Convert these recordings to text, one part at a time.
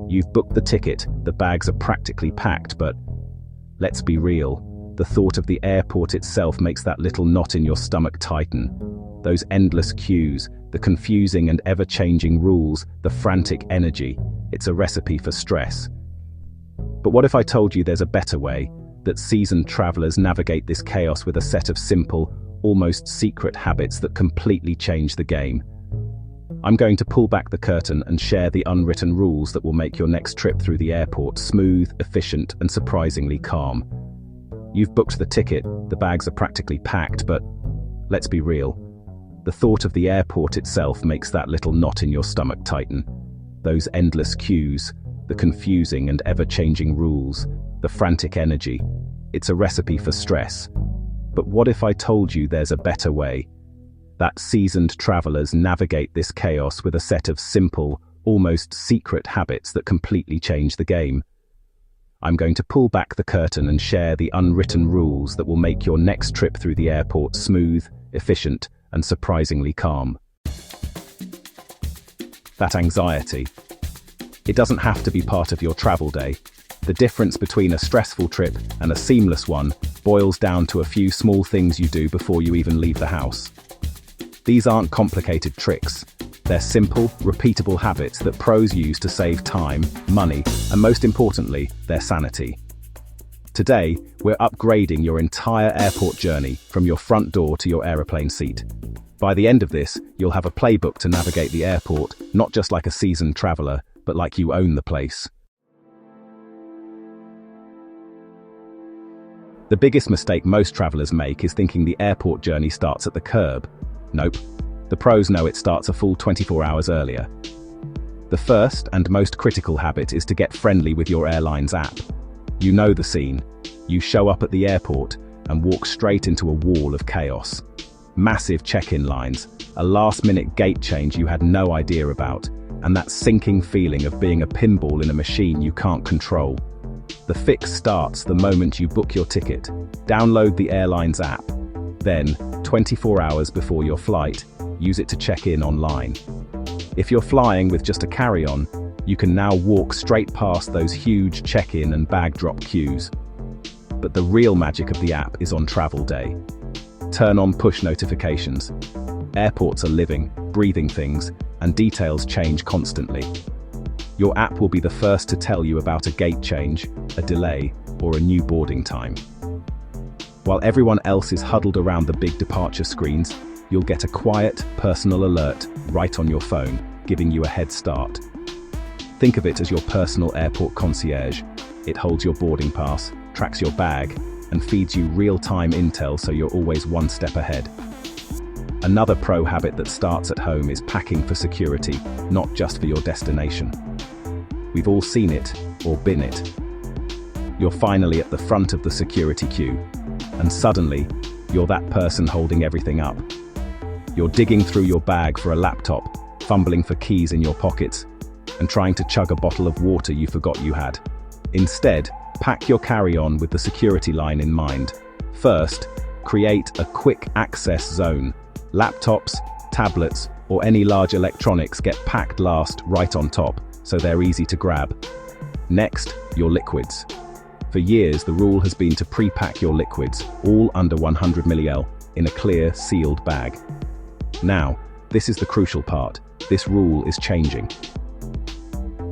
You've booked the ticket, the bags are practically packed, but let's be real, the thought of the airport itself makes that little knot in your stomach tighten. Those endless queues, the confusing and ever-changing rules, the frantic energy, it's a recipe for stress. But what if I told you there's a better way, that seasoned travelers navigate this chaos with a set of simple, almost secret habits that completely change the game? I'm going to pull back the curtain and share the unwritten rules that will make your next trip through the airport smooth, efficient, and surprisingly calm. You've booked the ticket, the bags are practically packed, but let's be real. The thought of the airport itself makes that little knot in your stomach tighten. Those endless queues, the confusing and ever-changing rules, the frantic energy, it's a recipe for stress. But what if I told you there's a better way? That seasoned travelers navigate this chaos with a set of simple, almost secret habits that completely change the game. I'm going to pull back the curtain and share the unwritten rules that will make your next trip through the airport smooth, efficient, and surprisingly calm. That anxiety. It doesn't have to be part of your travel day. The difference between a stressful trip and a seamless one boils down to a few small things you do before you even leave the house. These aren't complicated tricks. They're simple, repeatable habits that pros use to save time, money, and most importantly, their sanity. Today, we're upgrading your entire airport journey from your front door to your aeroplane seat. By the end of this, you'll have a playbook to navigate the airport, not just like a seasoned traveler, but like you own the place. The biggest mistake most travelers make is thinking the airport journey starts at the curb. Nope. The pros know it starts a full 24 hours earlier. The first and most critical habit is to get friendly with your airline's app. You know the scene. You show up at the airport and walk straight into a wall of chaos. Massive check-in lines, a last-minute gate change you had no idea about, and that sinking feeling of being a pinball in a machine you can't control. The fix starts the moment you book your ticket. Download the airline's app. Then, 24 hours before your flight, use it to check in online. If you're flying with just a carry-on, you can now walk straight past those huge check-in and bag drop queues. But the real magic of the app is on travel day. Turn on push notifications. Airports are living, breathing things, and details change constantly. Your app will be the first to tell you about a gate change, a delay, or a new boarding time. While everyone else is huddled around the big departure screens, you'll get a quiet, personal alert right on your phone, giving you a head start. Think of it as your personal airport concierge. It holds your boarding pass, tracks your bag, and feeds you real-time intel so you're always one step ahead. Another pro habit that starts at home is packing for security, not just for your destination. We've all seen it, or been it. You're finally at the front of the security queue, and suddenly, you're that person holding everything up. You're digging through your bag for a laptop, fumbling for keys in your pockets, and trying to chug a bottle of water you forgot you had. Instead, pack your carry-on with the security line in mind. First, create a quick access zone. Laptops, tablets, or any large electronics get packed last right on top, so they're easy to grab. Next, your liquids. For years, the rule has been to pre-pack your liquids, all under 100 ml, in a clear, sealed bag. Now, this is the crucial part. This rule is changing.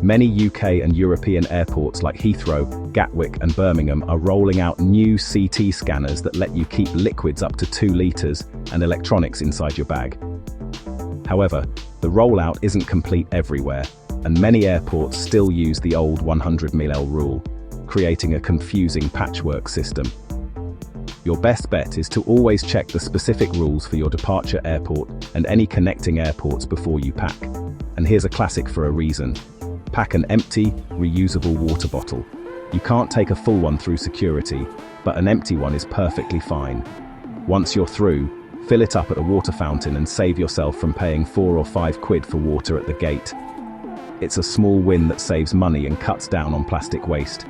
Many UK and European airports like Heathrow, Gatwick, and Birmingham are rolling out new CT scanners that let you keep liquids up to 2 litres and electronics inside your bag. However, the rollout isn't complete everywhere, and many airports still use the old 100 ml rule, creating a confusing patchwork system. Your best bet is to always check the specific rules for your departure airport and any connecting airports before you pack. And here's a classic for a reason. Pack an empty, reusable water bottle. You can't take a full one through security, but an empty one is perfectly fine. Once you're through, fill it up at a water fountain and save yourself from paying 4 or 5 quid for water at the gate. It's a small win that saves money and cuts down on plastic waste.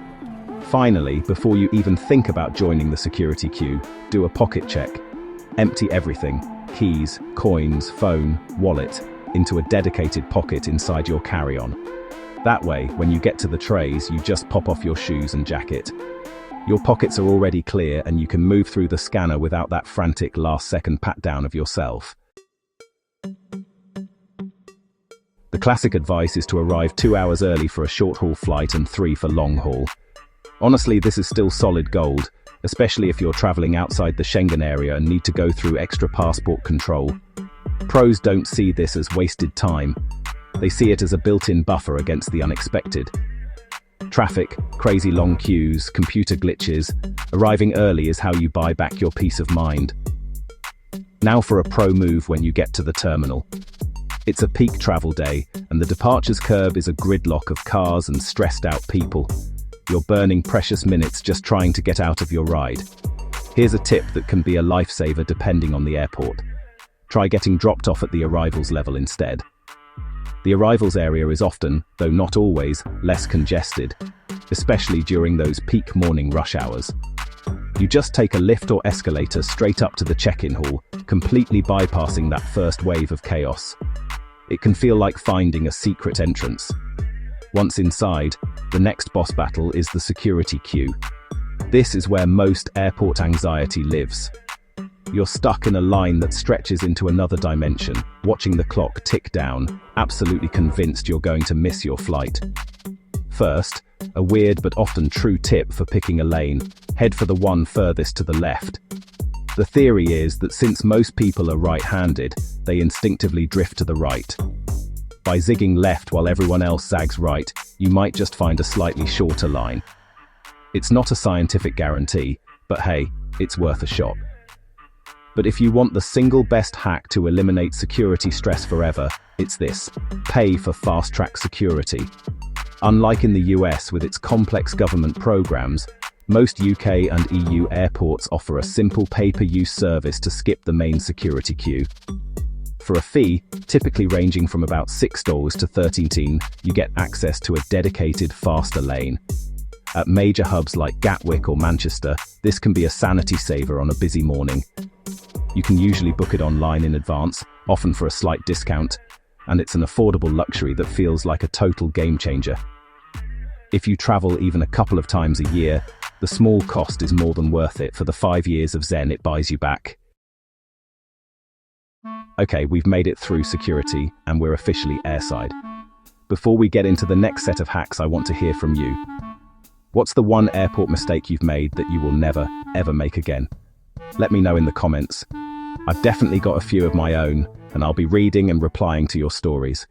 Finally, before you even think about joining the security queue, do a pocket check. Empty everything, keys, coins, phone, wallet, into a dedicated pocket inside your carry-on. That way, when you get to the trays, you just pop off your shoes and jacket. Your pockets are already clear and you can move through the scanner without that frantic last-second pat-down of yourself. The classic advice is to arrive 2 hours early for a short-haul flight and 3 for long-haul. Honestly, this is still solid gold, especially if you're traveling outside the Schengen area and need to go through extra passport control. Pros don't see this as wasted time. They see it as a built-in buffer against the unexpected. Traffic, crazy long queues, computer glitches. Arriving early is how you buy back your peace of mind. Now for a pro move when you get to the terminal. It's a peak travel day, and the departures curb is a gridlock of cars and stressed-out people. You're burning precious minutes just trying to get out of your ride. Here's a tip that can be a lifesaver depending on the airport. Try getting dropped off at the arrivals level instead. The arrivals area is often, though not always, less congested, especially during those peak morning rush hours. You just take a lift or escalator straight up to the check-in hall, completely bypassing that first wave of chaos. It can feel like finding a secret entrance. Once inside, the next boss battle is the security queue. This is where most airport anxiety lives. You're stuck in a line that stretches into another dimension, watching the clock tick down, absolutely convinced you're going to miss your flight. First, a weird but often true tip for picking a lane: head for the one furthest to the left. The theory is that since most people are right-handed, they instinctively drift to the right. By zigging left while everyone else zags right, you might just find a slightly shorter line. It's not a scientific guarantee, but hey, it's worth a shot. But if you want the single best hack to eliminate security stress forever, it's this: pay for fast-track security. Unlike in the US with its complex government programs, most UK and EU airports offer a simple pay-per-use service to skip the main security queue. For a fee, typically ranging from about $6 to $13, you get access to a dedicated, faster lane. At major hubs like Gatwick or Manchester, this can be a sanity saver on a busy morning. You can usually book it online in advance, often for a slight discount, and it's an affordable luxury that feels like a total game changer. If you travel even a couple of times a year, the small cost is more than worth it for the 5 years of Zen it buys you back. Okay, we've made it through security, and we're officially airside. Before we get into the next set of hacks, I want to hear from you. What's the one airport mistake you've made that you will never, ever make again? Let me know in the comments. I've definitely got a few of my own, and I'll be reading and replying to your stories.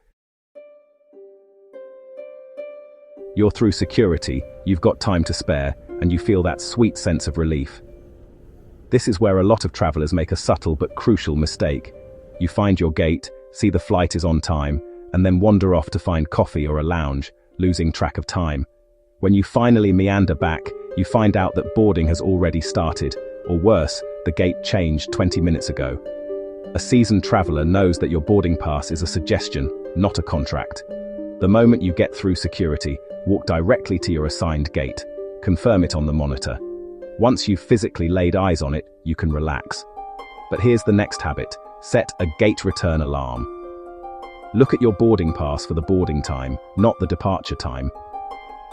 You're through security, you've got time to spare, and you feel that sweet sense of relief. This is where a lot of travelers make a subtle but crucial mistake. You find your gate, see the flight is on time, and then wander off to find coffee or a lounge, losing track of time. When you finally meander back, you find out that boarding has already started, or worse, the gate changed 20 minutes ago. A seasoned traveler knows that your boarding pass is a suggestion, not a contract. The moment you get through security, walk directly to your assigned gate. Confirm it on the monitor. Once you've physically laid eyes on it, you can relax. But here's the next habit: set a gate return alarm. Look at your boarding pass for the boarding time, not the departure time.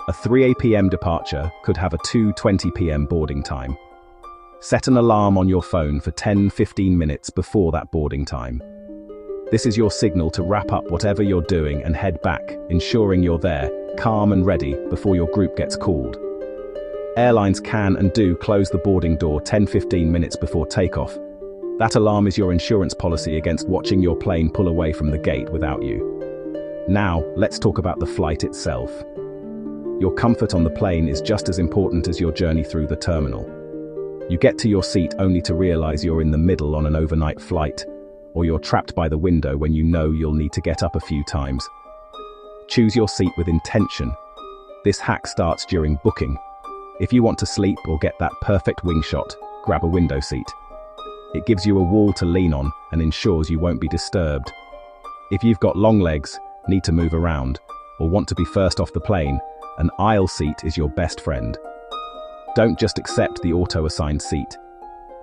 A 3 p.m. departure could have a 2:20 p.m. boarding time. Set an alarm on your phone for 10-15 minutes before that boarding time. This is your signal to wrap up whatever you're doing and head back, ensuring you're there, calm and ready, before your group gets called. Airlines can and do close the boarding door 10-15 minutes before takeoff. That alarm is your insurance policy against watching your plane pull away from the gate without you. Now, let's talk about the flight itself. Your comfort on the plane is just as important as your journey through the terminal. You get to your seat only to realize you're in the middle on an overnight flight, or you're trapped by the window when you know you'll need to get up a few times. Choose your seat with intention. This hack starts during booking. If you want to sleep or get that perfect wing shot, grab a window seat. It gives you a wall to lean on and ensures you won't be disturbed. If you've got long legs, need to move around, or want to be first off the plane, an aisle seat is your best friend. Don't just accept the auto-assigned seat.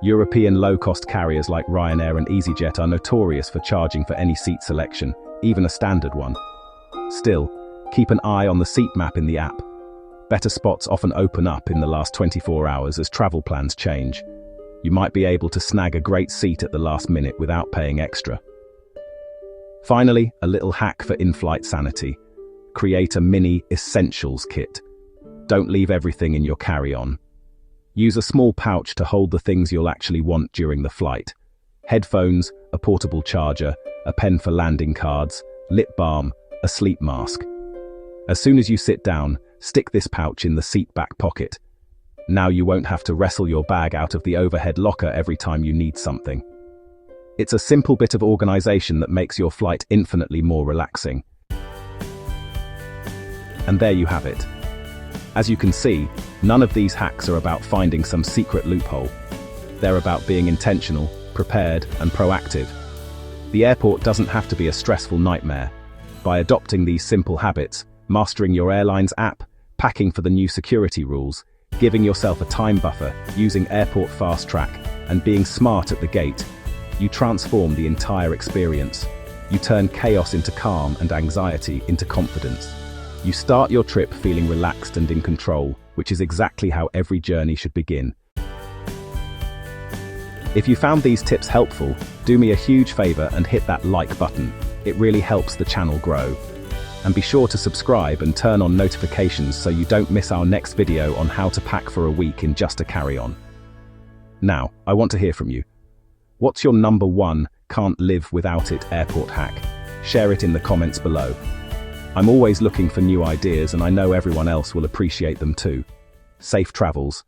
European low-cost carriers like Ryanair and EasyJet are notorious for charging for any seat selection, even a standard one. Still, Keep an eye on the seat map in the app. Better spots often open up in the last 24 hours as travel plans change. You might be able to snag a great seat at the last minute without paying extra. Finally, a little hack for in-flight sanity. Create a mini essentials kit. Don't leave everything in your carry-on. Use a small pouch to hold the things you'll actually want during the flight. Headphones, a portable charger, a pen for landing cards, lip balm, a sleep mask. As soon as you sit down, stick this pouch in the seat back pocket. Now you won't have to wrestle your bag out of the overhead locker every time you need something. It's a simple bit of organization that makes your flight infinitely more relaxing. And there you have it. As you can see, none of these hacks are about finding some secret loophole. They're about being intentional, prepared, and proactive. The airport doesn't have to be a stressful nightmare. By adopting these simple habits, mastering your airline's app, packing for the new security rules, giving yourself a time buffer, using Airport Fast Track, and being smart at the gate, you transform the entire experience. You turn chaos into calm and anxiety into confidence. You start your trip feeling relaxed and in control, which is exactly how every journey should begin. If you found these tips helpful, do me a huge favor and hit that like button. It really helps the channel grow. And be sure to subscribe and turn on notifications so you don't miss our next video on how to pack for a week in just a carry-on. Now, I want to hear from you. What's your number one can't live without it airport hack? Share it in the comments below. I'm always looking for new ideas and I know everyone else will appreciate them too. Safe travels.